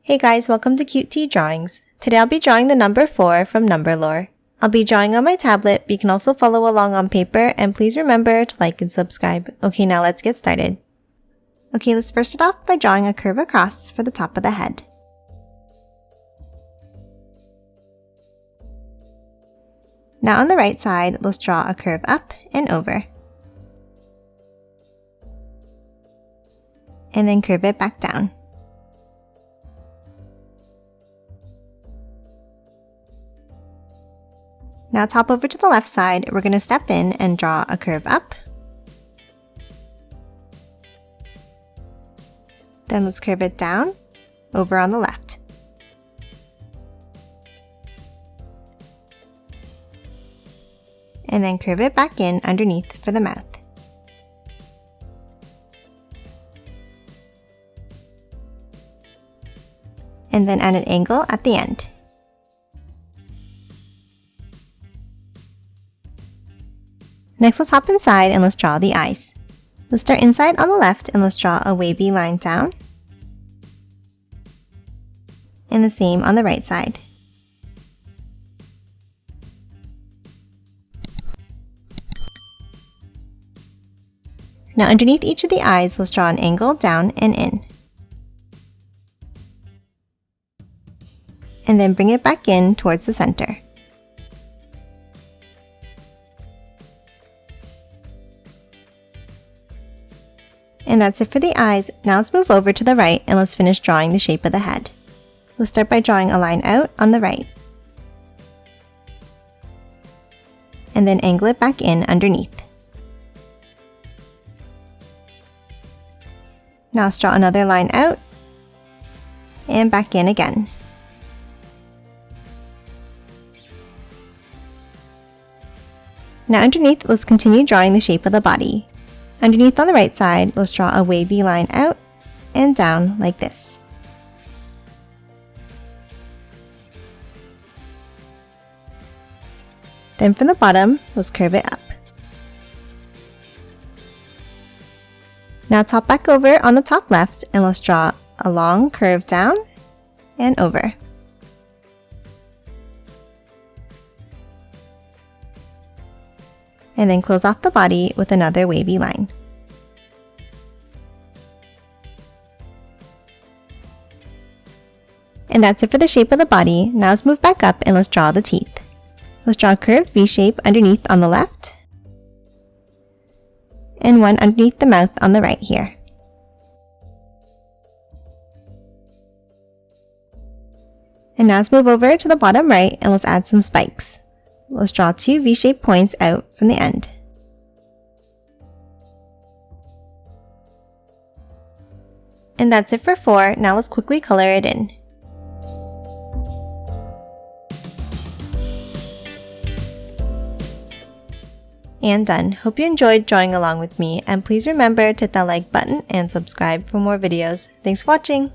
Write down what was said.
Hey guys, welcome to Cute Tea Drawings. Today I'll be drawing the number 4 from Numberlore. I'll be drawing on my tablet, but you can also follow along on paper, and please remember to like and subscribe. Okay, now let's get started. Okay, let's first start off by drawing a curve across for the top of the head. Now on the right side, let's draw a curve up and over. And then curve it back down. Now top over to the left side, we're going to step in and draw a curve up. Then let's curve it down, over on the left. And then curve it back in underneath for the mouth. And then at an angle at the end. Next, let's hop inside and let's draw the eyes. Let's start inside on the left and let's draw a wavy line down. And the same on the right side. Now underneath each of the eyes, let's draw an angle down and in. And then bring it back in towards the center. And that's it for the eyes. Now let's move over to the right and let's finish drawing the shape of the head. Let's start by drawing a line out on the right. And then angle it back in underneath. Now let's draw another line out and back in again. Now underneath, let's continue drawing the shape of the body. Underneath on the right side, let's draw a wavy line out and down like this. Then from the bottom, let's curve it up. Now top back over on the top left and let's draw a long curve down and over. And then close off the body with another wavy line. And that's it for the shape of the body. Now let's move back up and let's draw the teeth. Let's draw a curved V shape underneath on the left, and one underneath the mouth on the right here. And now let's move over to the bottom right and let's add some spikes. Let's draw two V-shaped points out from the end. And that's it for 4. Now let's quickly color it in. And done. Hope you enjoyed drawing along with me, and please remember to hit that like button and subscribe for more videos. Thanks for watching!